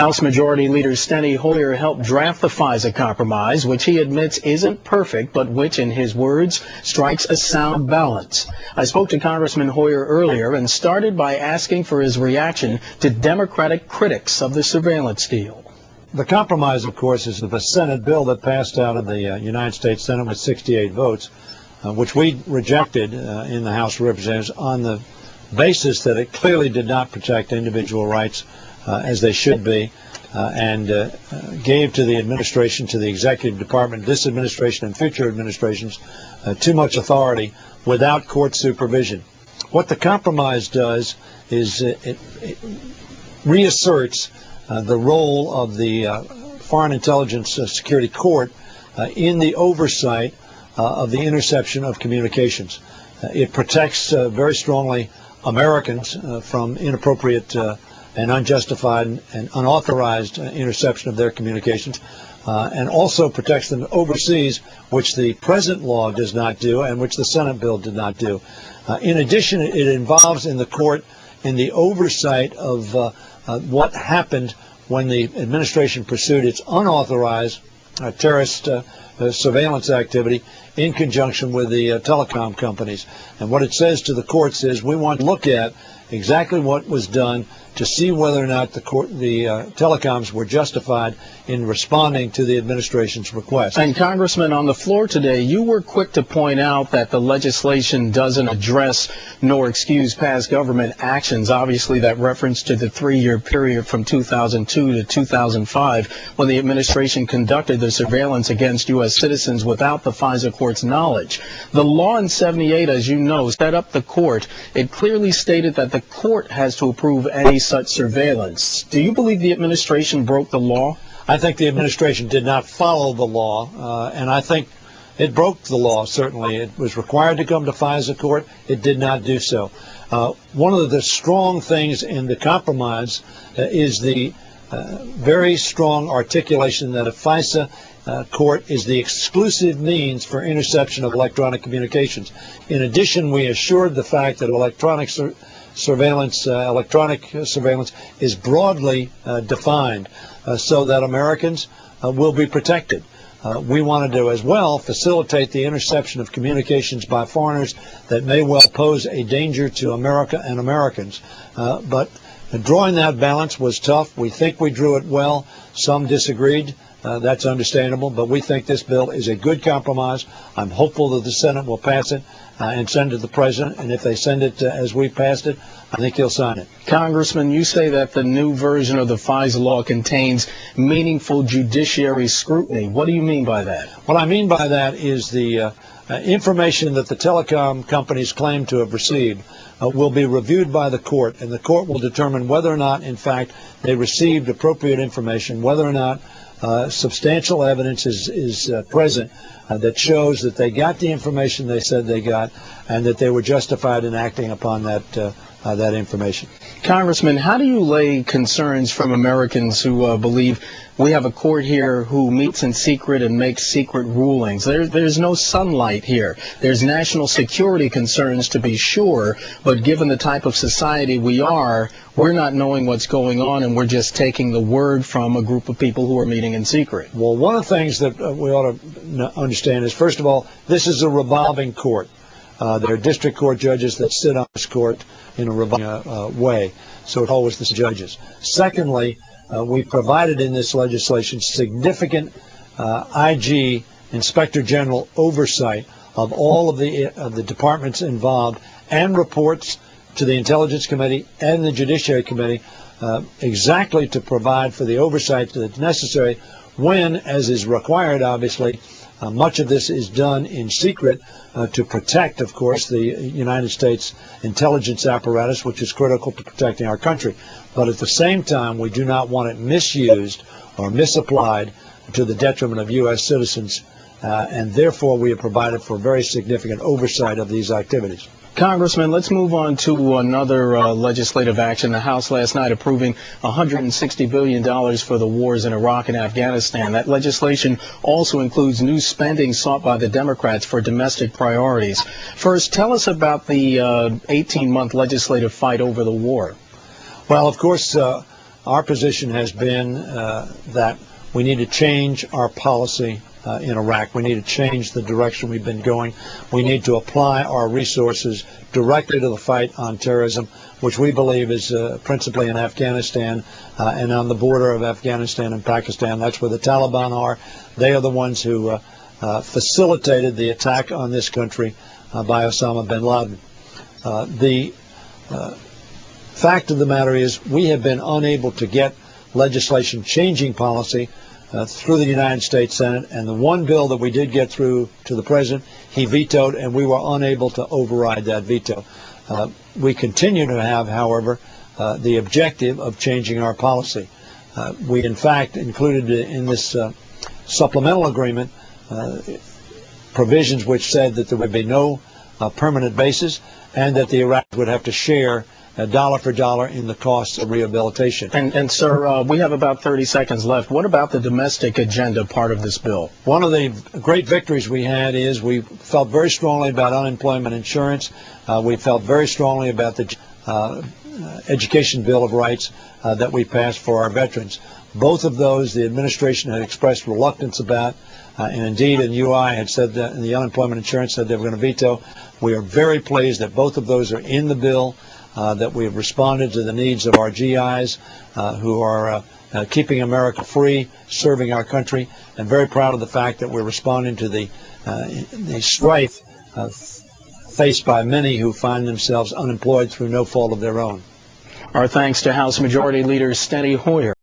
House Majority Leader Steny Hoyer helped draft the Fisa compromise, which he admits isn't perfect, but which, in his words, strikes a sound balance. I spoke to Congressman Hoyer earlier and started by asking for his reaction to Democratic critics of the surveillance deal. The compromise, of course, is the Senate bill that passed out of the United States Senate with 68 votes, which we rejected in the House of Representatives on the basis that it clearly did not protect individual rights as they should be, and gave to the administration, to the executive department, this administration and future administrations, too much authority without court supervision. What the compromise does is it reasserts the role of the Foreign Intelligence Security Court in the oversight of the interception of communications. It protects very strongly Americans from inappropriate and unjustified and unauthorized interception of their communications, and also protects them overseas, which the present law does not do and which the Senate bill did not do. In addition, it involves in the court in the oversight of what happened when the administration pursued its unauthorized terrorist surveillance activity in conjunction with the telecom companies. And what it says to the courts is we want to look at exactly what was done to see whether or not the telecoms were justified in responding to the administration's request. And Congressman, on the floor today, you were quick to point out that the legislation doesn't address nor excuse past government actions. Obviously, that reference to the 3-year period from 2002 to 2005 when the administration conducted the surveillance against U.S. citizens without the FISA court's knowledge. The law in 78, as you know, set up the court. It clearly stated that the court has to approve any such surveillance. Do you believe the administration broke the law? I think the administration did not follow the law, and I think it broke the law, certainly. It was required to come to FISA court. It did not do so. One of the strong things in the compromise is the very strong articulation that a FISA court is the exclusive means for interception of electronic communications. In addition, we assured the fact that electronic surveillance is broadly defined so that Americans will be protected. We wanted to as well facilitate the interception of communications by foreigners that may well pose a danger to America and Americans. But drawing that balance was tough. We think we drew it well. Some disagreed. That's understandable, but we think this bill is a good compromise. I'm hopeful that the Senate will pass it and send it to the President, and if they send it as we passed it, I think he'll sign it. Congressman, you say that the new version of the FISA law contains meaningful judiciary scrutiny. What do you mean by that? What I mean by that is the information that the telecom companies claim to have received will be reviewed by the court, and the court will determine whether or not, in fact, they received appropriate information, whether or not substantial evidence is present that shows that they got the information they said they got and that they were justified in acting upon that information. Congressman, how do you lay concerns from Americans who believe we have a court here who meets in secret and makes secret rulings? There's no sunlight here. There's national security concerns, to be sure, but given the type of society we are, we're not knowing what's going on, and we're just taking the word from a group of people who are meeting in secret. Well, one of the things that we ought to understand is, first of all, this is a revolving court. There are district court judges that sit on this court in a revolving way, so it's always the judges. Secondly, we provided in this legislation significant IG, Inspector General oversight of all of the departments involved, and reports to the Intelligence Committee and the Judiciary Committee exactly to provide for the oversight that's necessary when, as is required, obviously, much of this is done in secret to protect, of course, the United States intelligence apparatus, which is critical to protecting our country. But at the same time, we do not want it misused or misapplied to the detriment of U.S. citizens, and therefore we have provided for very significant oversight of these activities. Congressman, let's move on to another legislative action. The House last night approving $160 billion for the wars in Iraq and Afghanistan. That legislation also includes new spending sought by the Democrats for domestic priorities. First, tell us about the 18-month legislative fight over the war. Well, of course, our position has been that we need to change our policy in Iraq. We need to change the direction we've been going. We need to apply our resources directly to the fight on terrorism, which we believe is principally in Afghanistan and on the border of Afghanistan and Pakistan. That's where the Taliban are. They are the ones who facilitated the attack on this country by Osama bin Laden. The fact of the matter is we have been unable to get legislation changing policy through the United States Senate, and the one bill that we did get through to the President, he vetoed, and we were unable to override that veto. We continue to have, however, the objective of changing our policy. We, in fact, included in this supplemental agreement provisions which said that there would be no permanent bases and that the Iraqis would have to share dollar for dollar in the costs of rehabilitation. And sir, we have about 30 seconds left. What about the domestic agenda part of this bill? One of the great victories we had is we felt very strongly about unemployment insurance. We felt very strongly about the Education Bill of Rights that we passed for our veterans. Both of those the administration had expressed reluctance about, and indeed in UI had said that, and the unemployment insurance said they were going to veto. We are very pleased that both of those are in the bill, that we have responded to the needs of our GIs who are keeping America free, serving our country, and very proud of the fact that we're responding to the strife faced by many who find themselves unemployed through no fault of their own. Our thanks to House Majority Leader Steny Hoyer.